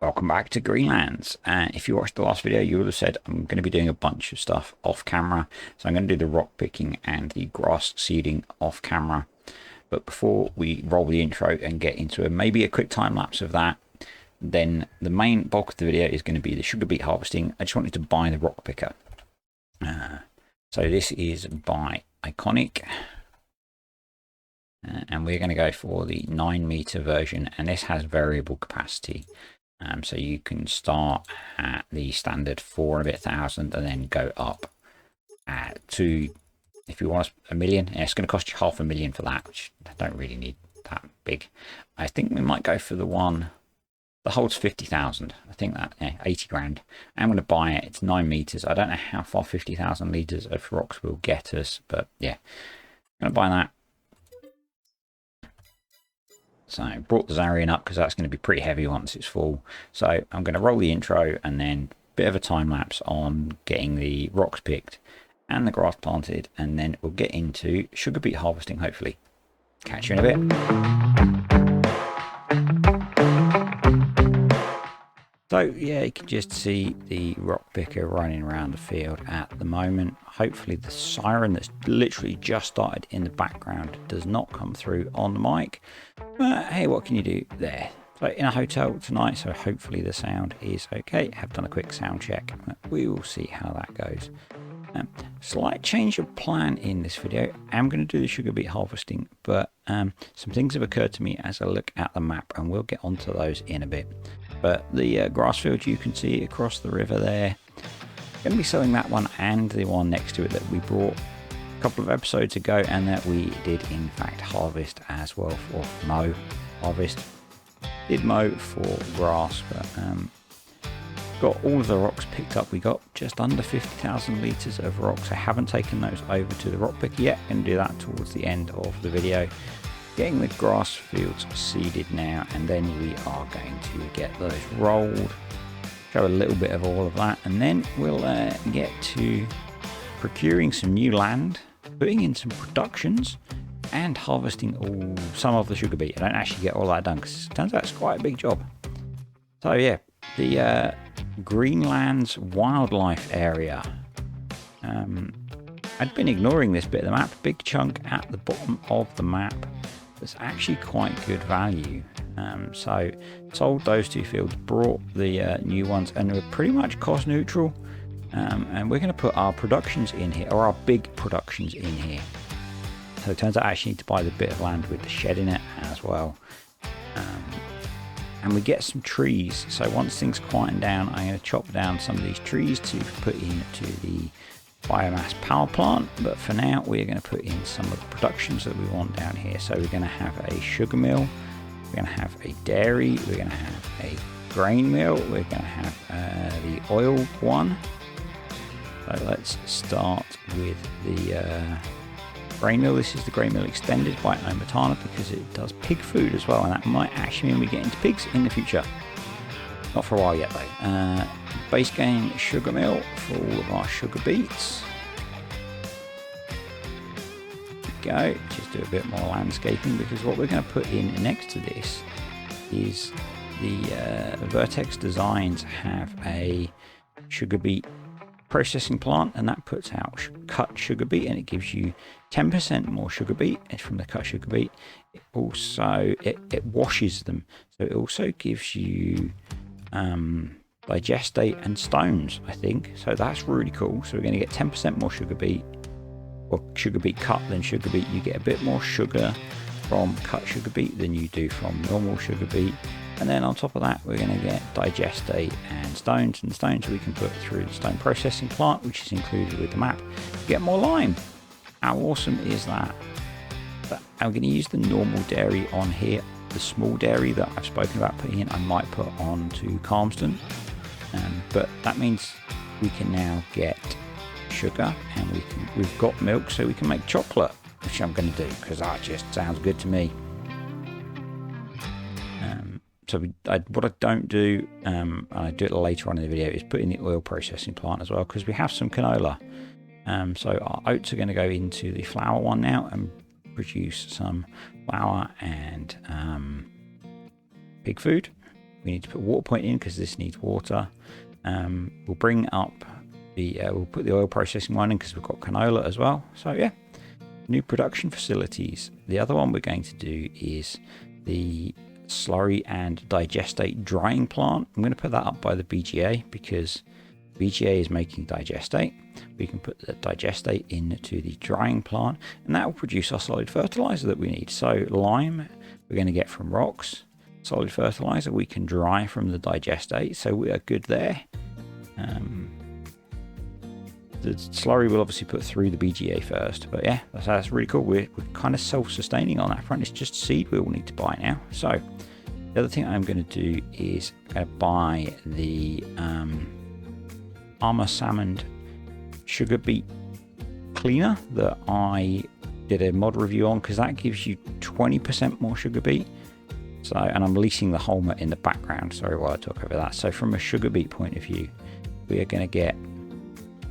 Welcome back to Greenlands. And if you watched the last video, you would have said I'm going to be doing a bunch of stuff off camera. So I'm going to do the rock picking and the grass seeding off camera. But before we roll the intro and get into maybe a quick time lapse of that, then the main bulk of the video is going to be the sugar beet harvesting. I just wanted to buy the rock picker. So this is by Iconic. And we're going to go for the 9-meter version, and this has variable capacity. So you can start at the standard 4,000 and then go up to, if you want a million, and it's going to cost you 500,000 for that, which I don't really need that big. I think we might go for the one that holds 50,000. I think that 80 grand. I'm going to buy it. It's 9 meters. I don't know how far 50,000 liters of rocks will get us, but yeah, I'm going to buy that. So I brought the Zarian up because that's going to be pretty heavy once it's full. So I'm going to roll the intro and then a bit of a time lapse on getting the rocks picked and the grass planted, and then we'll get into sugar beet harvesting hopefully. Catch you in a bit. So yeah, you can just see the rock picker running around the field at the moment. Hopefully the siren that's literally just started in the background does not come through on the mic. But hey, what can you do there? So in a hotel tonight, so hopefully the sound is okay. Have done a quick sound check. We will see how that goes. Slight change of plan in this video. I'm going to do the sugar beet harvesting, but some things have occurred to me as I look at the map, and we'll get onto those in a bit. But the grass field you can see across the river there, going to be selling that one and the one next to it that we brought a couple of episodes ago, and that we did in fact harvest as well, for mow harvest. Did mow for grass, but got all of the rocks picked up. We got just under 50,000 litres of rocks. I haven't taken those over to the rock picker yet. I'm going to do that towards the end of the video. Getting the grass fields seeded now, and then we are going to get those rolled. Show a little bit of all of that, and then we'll get to procuring some new land, putting in some productions, and harvesting some of the sugar beet. I don't actually get all that done because it turns out it's quite a big job. So yeah, the Greenlands wildlife area. I'd been ignoring this bit of the map. Big chunk at the bottom of the map. That's actually quite good value. So sold those two fields, brought the new ones, and we're pretty much cost neutral. And we're going to put our productions in here, or our big productions in here. So it turns out I actually need to buy the bit of land with the shed in it as well. And we get some trees. So once things quieten down, I'm going to chop down some of these trees to put into the biomass power plant. But for now, we're going to put in some of the productions that we want down here. So we're going to have a sugar mill, we're going to have a dairy, we're going to have a grain mill, we're going to have the oil one. So let's start with the grain mill. This is the grain mill extended by Omatana because it does pig food as well, and that might actually mean we get into pigs in the future. Not for a while yet though. Base gain sugar mill for all of our sugar beets. There we go. Just do a bit more landscaping, because what we're going to put in next to this is the Vertex Designs have a sugar beet processing plant, and that puts out cut sugar beet, and it gives you 10% more sugar beet from the cut sugar beet. It also it washes them, so it also gives you digestate and stones, I think. So that's really cool. So we're going to get 10% more sugar beet, or sugar beet cut than sugar beet. You get a bit more sugar from cut sugar beet than you do from normal sugar beet. And then on top of that, we're going to get digestate and stones, and stones we can put through the stone processing plant, which is included with the map, to get more lime. How awesome is that? But I'm going to use the normal dairy on here. The small dairy that I've spoken about putting in, I might put on to Calmston. But that means we can now get sugar, and we've got milk, so we can make chocolate, which I'm going to do because that just sounds good to me. So what I don't do, and I do it later on in the video, is put in the oil processing plant as well, because we have some canola. So our oats are going to go into the flour one now and produce some flour and pig food. we need to put water point in because this needs water. We'll bring up the, we'll put the oil processing one in because we've got canola as well. So yeah, new production facilities. The other one we're going to do is the slurry and digestate drying plant. I'm going to put that up by the BGA because BGA is making digestate. We can put the digestate into the drying plant and that will produce our solid fertilizer that we need. So lime we're going to get from rocks, solid fertilizer we can dry from the digestate, so we are good there. The slurry will obviously put through the BGA first, but yeah, that's really cool. We're kind of self-sustaining on that front. It's just seed we will need to buy now. So the other thing I'm going to do is I'm going to buy the Armour Salmon sugar beet cleaner that I did a mod review on, because that gives you 20% more sugar beet. So, and I'm leasing the Holmer in the background, sorry while I talk over that. So from a sugar beet point of view, we are going to get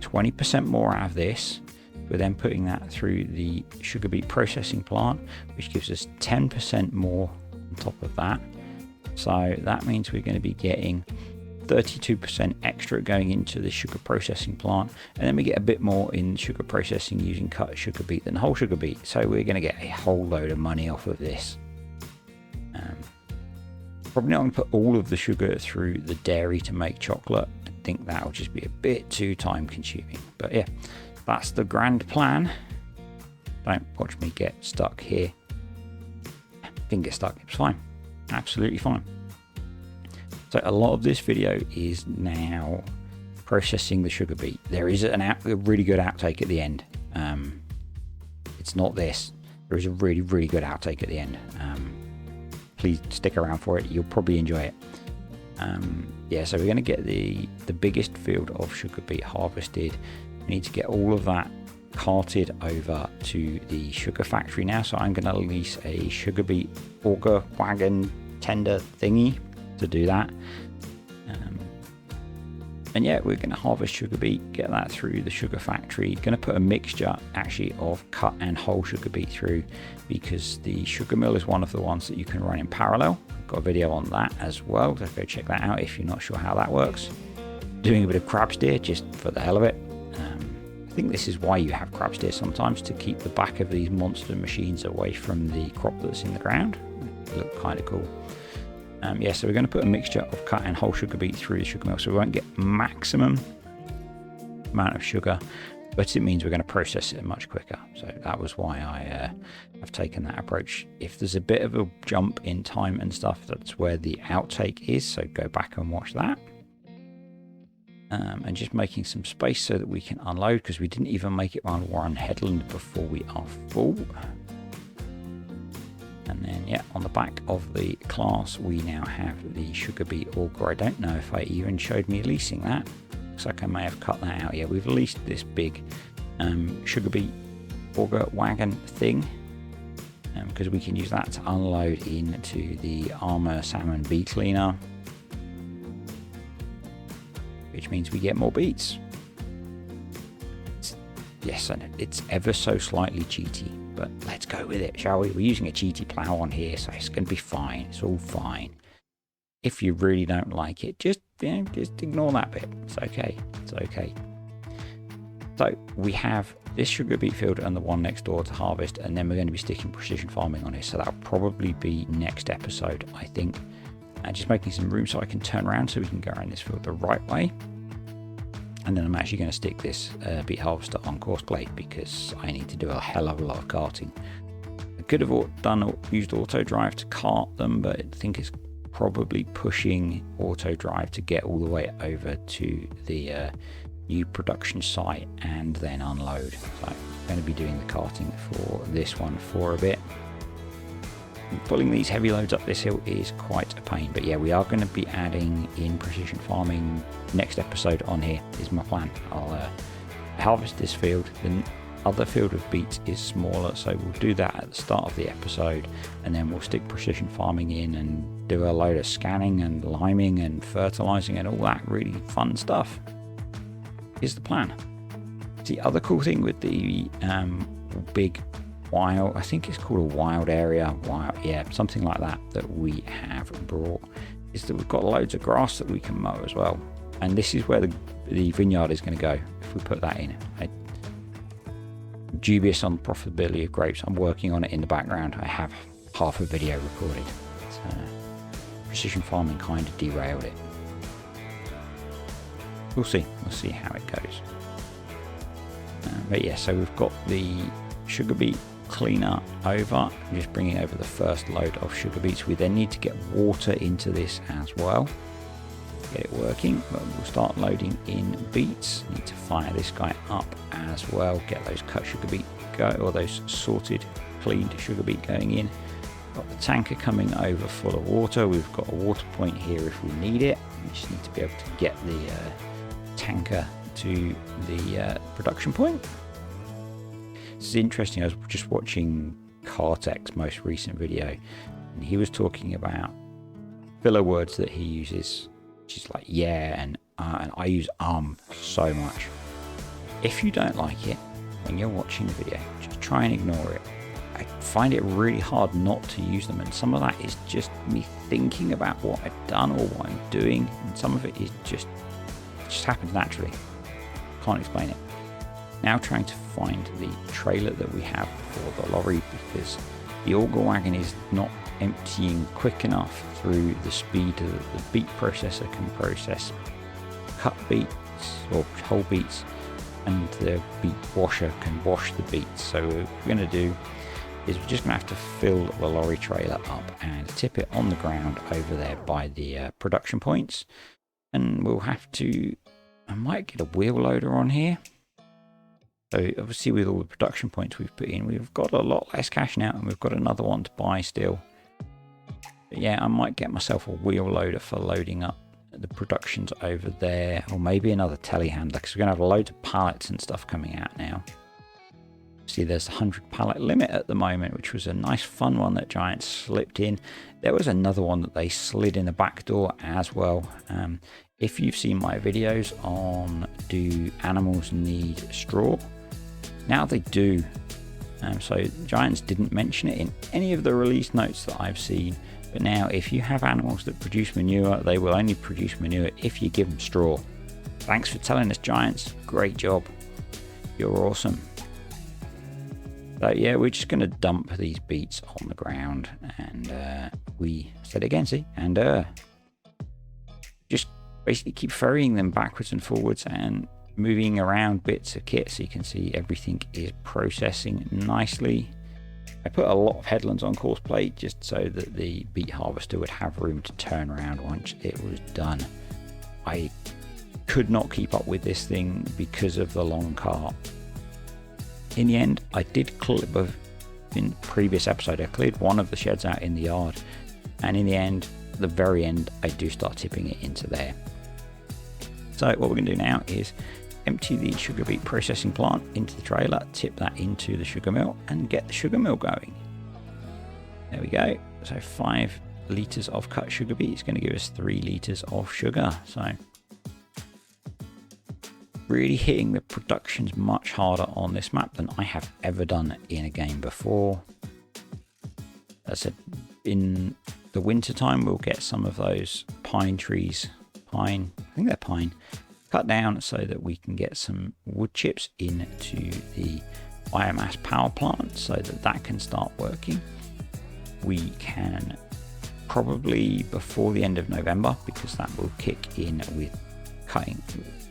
20% more out of this. We're then putting that through the sugar beet processing plant, which gives us 10% more on top of that. So that means we're going to be getting 32% extra going into the sugar processing plant, and then we get a bit more in sugar processing using cut sugar beet than whole sugar beet. So we're going to get a whole load of money off of this. Probably not going to put all of the sugar through the dairy to make chocolate. I think that will just be a bit too time consuming, but yeah, that's the grand plan. Don't watch me get stuck here. Didn't get stuck, it's fine, absolutely fine. So a lot of this video is now processing the sugar beet. There is a really good outtake at the end. It's not this. There is a really, really good outtake at the end. Please stick around for it. You'll probably enjoy it. Yeah, so we're going to get the biggest field of sugar beet harvested. We need to get all of that carted over to the sugar factory now. So I'm going to lease a sugar beet auger wagon tender thingy to do that. And yeah, we're going to harvest sugar beet, get that through the sugar factory. Going to put a mixture actually of cut and whole sugar beet through, because the sugar mill is one of the ones that you can run in parallel. I've got a video on that as well, so go check that out if you're not sure how that works. Doing a bit of crab steer just for the hell of it. I think this is why you have crab steer sometimes, to keep the back of these monster machines away from the crop that's in the ground. They look kind of cool. Yeah, so we're going to put a mixture of cut and whole sugar beet through the sugar mill, so we won't get maximum amount of sugar, but it means we're going to process it much quicker. So that was why I have taken that approach. If there's a bit of a jump in time and stuff, that's where the outtake is, so go back and watch that. And just making some space so that we can unload, because we didn't even make it around Warren Headland before we are full. And then, yeah, on the back of the class, we now have the sugar beet auger. I don't know if I even showed me leasing that. Looks like I may have cut that out. Yeah, we've leased this big sugar beet auger wagon thing, because we can use that to unload into the Armour Salmon beet cleaner, which means we get more beets. Yes, and it's ever so slightly cheaty, but let's go with it, shall we? We're using a cheaty plow on here, so it's going to be fine. It's all fine. If you really don't like it, just ignore that bit. It's okay. It's okay. So we have this sugar beet field and the one next door to harvest, and then we're going to be sticking precision farming on it. So that'll probably be next episode, I think. And just making some room so I can turn around so we can go around this field the right way. And then I'm actually going to stick this beet harvester on course plate, because I need to do a hell of a lot of carting. I could have used auto drive to cart them, but I think it's probably pushing auto drive to get all the way over to the new production site and then unload. So I'm going to be doing the carting for this one for a bit. Pulling these heavy loads up this hill is quite a pain, but yeah, we are going to be adding in precision farming next episode on here, is my plan. I'll harvest this field. The other field of beets is smaller, so we'll do that at the start of the episode, and then we'll stick precision farming in and do a load of scanning and liming and fertilizing and all that really fun stuff is the plan. The other cool thing with the big wild, I think it's called a wild area, yeah, something like that we have brought, is that we've got loads of grass that we can mow as well. And this is where the vineyard is going to go if we put that in. I'm dubious on the profitability of grapes. I'm working on it in the background. I have half a video recorded. Precision farming kind of derailed it. We'll see how it goes. But yeah, so we've got the sugar beet cleaner over. I'm just bringing over the first load of sugar beets. We then need to get water into this as well. Get it working, but we'll start loading in beets. Need to fire this guy up as well. Get those cut sugar beet or those sorted, cleaned sugar beet going in. Got the tanker coming over full of water. We've got a water point here if we need it. We just need to be able to get the tanker to the production point. This is interesting. I was just watching Outtake's most recent video, and he was talking about filler words that he uses, which is like yeah and I use so much. If you don't like it when you're watching the video, just try and ignore it. I find it really hard not to use them, and some of that is just me thinking about what I've done or what I'm doing, and some of it is just happens naturally. Can't explain it. Now trying to find the trailer that we have for the lorry, because the auger wagon is not emptying quick enough through the speed that the beet processor can process cut beets or whole beets, and the beet washer can wash the beets. So what we're going to do is we're just going to have to fill the lorry trailer up and tip it on the ground over there by the production points, and we'll have to, I might get a wheel loader on here. So obviously with all the production points we've put in, we've got a lot less cash now, and we've got another one to buy still. But yeah, I might get myself a wheel loader for loading up the productions over there, or maybe another telehandler, because we're going to have loads of pallets and stuff coming out now. See, there's a 100 pallet limit at the moment, which was a nice fun one that Giants slipped in. There was another one that they slid in the back door as well. If you've seen my videos on do animals need straw, now they do. So Giants didn't mention it in any of the release notes that I've seen, but now if you have animals that produce manure, they will only produce manure if you give them straw. Thanks for telling us, Giants. Great job. You're awesome. So yeah, we're just going to dump these beets on the ground, and we said it again, see, and just basically keep ferrying them backwards and forwards and moving around bits of kit so you can see everything is processing nicely. I put a lot of headlands on course plate just so that the beet harvester would have room to turn around once it was done. I could not keep up with this thing because of the long cart. In the end, I did clear, in the previous episode, I cleared one of the sheds out in the yard, and in the end, at the very end, I do start tipping it into there. So what we're going to do now is empty the sugar beet processing plant into the trailer, tip that into the sugar mill, and get the sugar mill going. There we go. So 5 litres of cut sugar beet is going to give us 3 litres of sugar. So really hitting the productions much harder on this map than I have ever done in a game before. As I said, in the winter time we'll get some of those pine trees, I think they're pine, cut down so that we can get some wood chips into the biomass power plant so that that can start working. We can probably before the end of November, because that will kick in with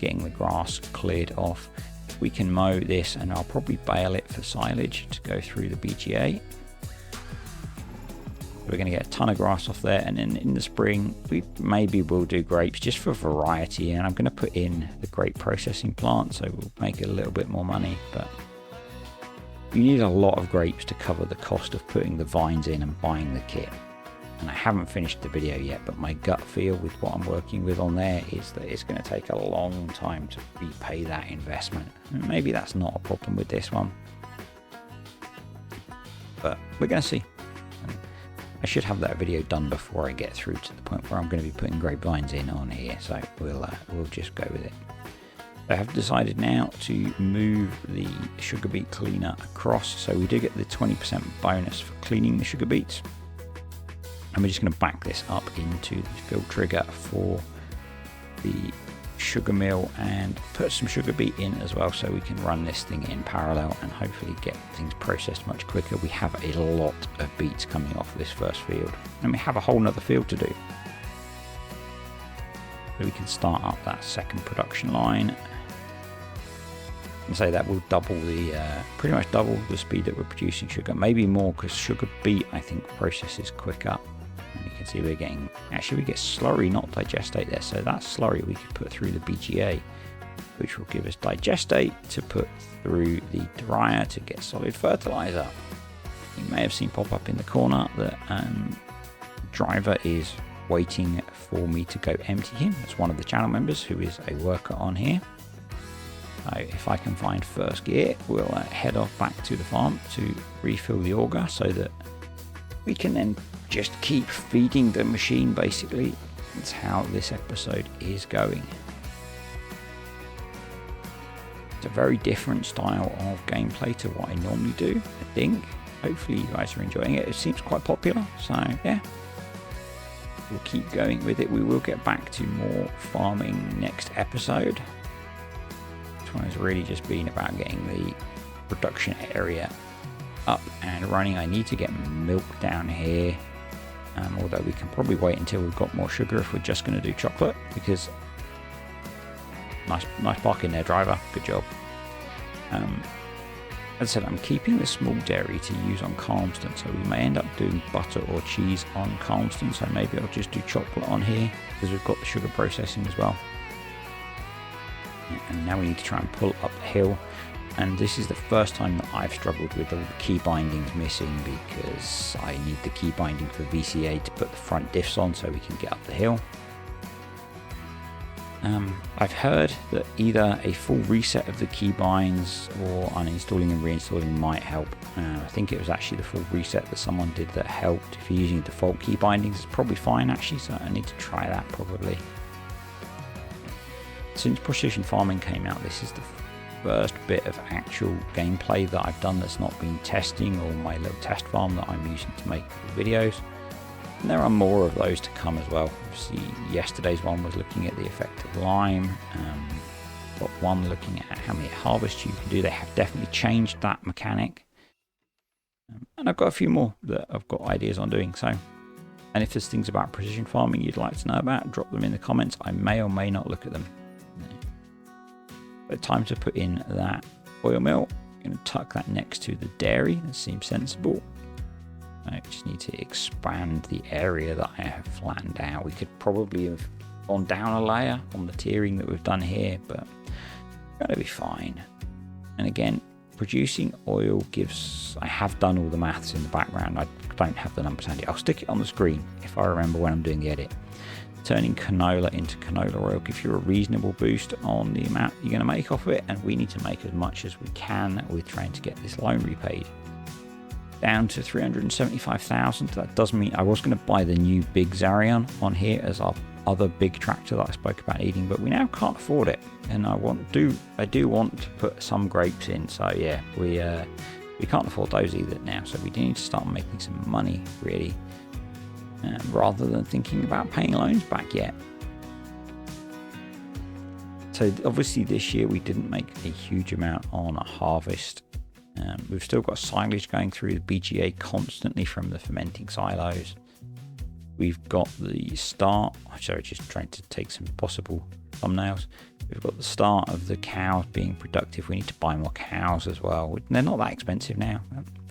getting the grass cleared off. We can mow this, and I'll probably bale it for silage to go through the BGA. We're going to get a ton of grass off there, and then in the spring we maybe will do grapes just for variety, and I'm going to put in the grape processing plant so we'll make a little bit more money. But you need a lot of grapes to cover the cost of putting the vines in and buying the kit. And I haven't finished the video yet, but my gut feel with what I'm working with on there is that it's going to take a long time to repay that investment. And maybe that's not a problem with this one, but we're going to see. I should have that video done before I get through to the point where I'm going to be putting grapevines in on here, so we'll just go with it. I have decided now to move the sugar beet cleaner across, so we do get the 20% bonus for cleaning the sugar beets. And we're just going to back this up into the fill trigger for the sugar mill and put some sugar beet in as well, so we can run this thing in parallel and hopefully get things processed much quicker. We have a lot of beets coming off this first field, and we have a whole nother field to do. So we can start up that second production line and say that will double the pretty much double the speed that we're producing sugar, maybe more, because sugar beet I think processes quicker. And you can see we're getting, actually we get slurry, not digestate there, so that slurry we could put through the BGA, which will give us digestate to put through the dryer to get solid fertilizer. You may have seen pop up in the corner that driver is waiting for me to go empty him. That's one of the channel members who is a worker on here. So if I can find first gear, we'll head off back to the farm to refill the auger so that we can then just keep feeding the machine, basically. That's how this episode is going. It's a very different style of gameplay to what I normally do, I think. Hopefully you guys are enjoying it. It seems quite popular, so yeah. We'll keep going with it. We will get back to more farming next episode. This one has really just been about getting the production area up and running. I need to get milk down here, although we can probably wait until we've got more sugar if we're just going to do chocolate, because nice bark in there, driver, good job. As I said, I'm keeping the small dairy to use on Calmston, so we may end up doing butter or cheese on Calmston, so maybe I'll just do chocolate on here because we've got the sugar processing as well. And now we need to try and pull up the hill, and this is the first time that I've struggled with all the key bindings missing, because I need the key binding for VCA to put the front diffs on so we can get up the hill. I've heard that either a full reset of the keybinds or uninstalling and reinstalling might help. I think it was actually the full reset that someone did that helped. If you're using default key bindings, it's probably fine actually, so I need to try that probably. Since Precision Farming came out, this is the first bit of actual gameplay that I've done that's not been testing, or my little test farm that I'm using to make videos. And there are more of those to come as well. Obviously, yesterday's one was looking at the effect of lime. Got one looking at how many harvests you can do. They have definitely changed that mechanic. And I've got a few more that I've got ideas on doing. So, and if there's things about precision farming you'd like to know about, drop them in the comments. I may or may not look at them. But time to put in that oil mill. I'm going to tuck that next to the dairy. That seems sensible. I just need to expand the area that I have flattened out. We could probably have gone down a layer on the tiering that we've done here, but it's going to be fine. And again, producing oil gives... I have done all the maths in the background. I don't have the numbers handy. I'll stick it on the screen if I remember when I'm doing the edit. Turning canola into canola oil gives you a reasonable boost on the amount you're going to make off of it, and we need to make as much as we can with trying to get this loan repaid. Down to 375,000. That does mean I was going to buy the new big Zarion on here as our other big tractor that I spoke about needing, but we now can't afford it, and I do want to put some grapes in. So yeah, we can't afford those either now. So we do need to start making some money really, rather than thinking about paying loans back yet. So obviously this year we didn't make a huge amount on a harvest. We've still got silage going through the BGA constantly from the fermenting silos. We've got the start, sorry, just trying to take some possible thumbnails. We've got the start of the cows being productive. We need to buy more cows as well. They're not that expensive now.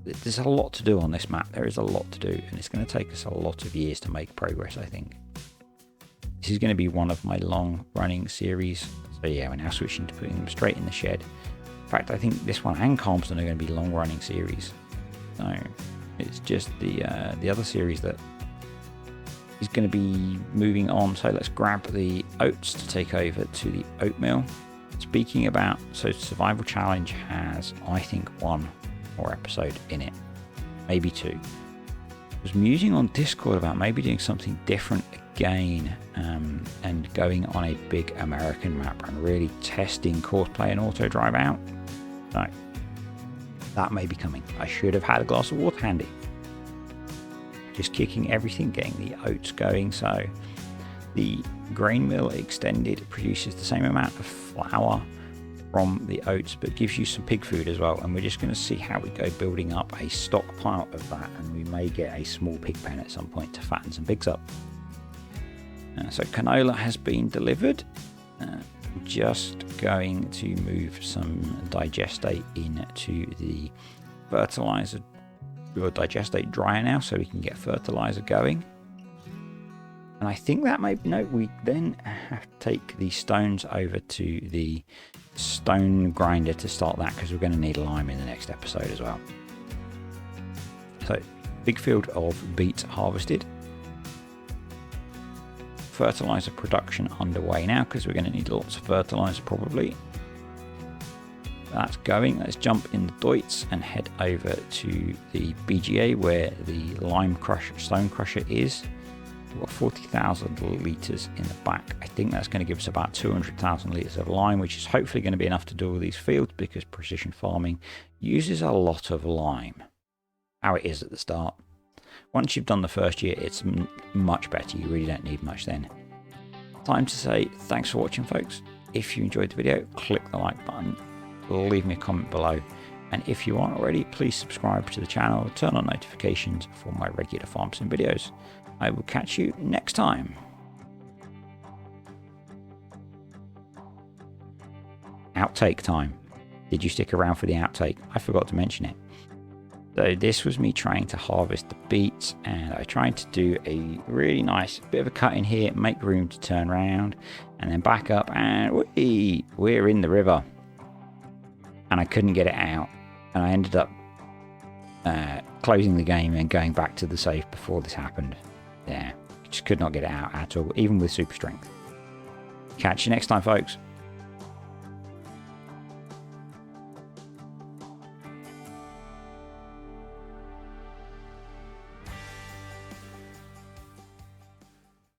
There's a lot to do on this map. There is a lot to do, and it's going to take us a lot of years to make progress, I think. This is going to be one of my long running series. So yeah, we're now switching to putting them straight in the shed. In fact, I think this one and Calmston are going to be long-running series. So it's just the other series that is going to be moving on. So let's grab the oats to take over to the oatmeal. Speaking about, so Survival Challenge has, I think, one more episode in it, maybe two. I was musing on Discord about maybe doing something different again, and going on a big American map and really testing Courseplay and auto drive out. So that may be coming. I should have had a glass of water handy. just kicking everything, getting the oats going. So the grain mill extended produces the same amount of flour from the oats, but gives you some pig food as well. And we're just going to see how we go building up a stockpile of that, and we may get a small pig pen at some point to fatten some pigs up. So canola has been delivered. Just going to move some digestate into the fertilizer or digestate dryer now, so we can get fertilizer going. And I think that may no. We then have to take the stones over to the stone grinder to start that, because we're going to need lime in the next episode as well. So big field of beets harvested. Fertilizer production underway now, because we're going to need lots of fertilizer probably. That's going. Let's jump in the Deutz and head over to the BGA where the stone crusher is. We've got 40,000 litres in the back. I think that's going to give us about 200,000 litres of lime, which is hopefully going to be enough to do all these fields, because precision farming uses a lot of lime. How it is at the start. Once you've done the first year, it's much better. You really don't need much then. Time to say thanks for watching, folks. If you enjoyed the video, click the like button, leave me a comment below, and if you aren't already, please subscribe to the channel, turn on notifications for my regular farm sim videos. I will catch you next time. Outtake time. Did you stick around for the outtake? I forgot to mention it. So this was me trying to harvest the beets, and I tried to do a really nice bit of a cut in here, make room to turn around, and then back up, and we're in the river. And I couldn't get it out, and I ended up closing the game and going back to the save before this happened. Yeah, just could not get it out at all, even with super strength. Catch you next time, folks.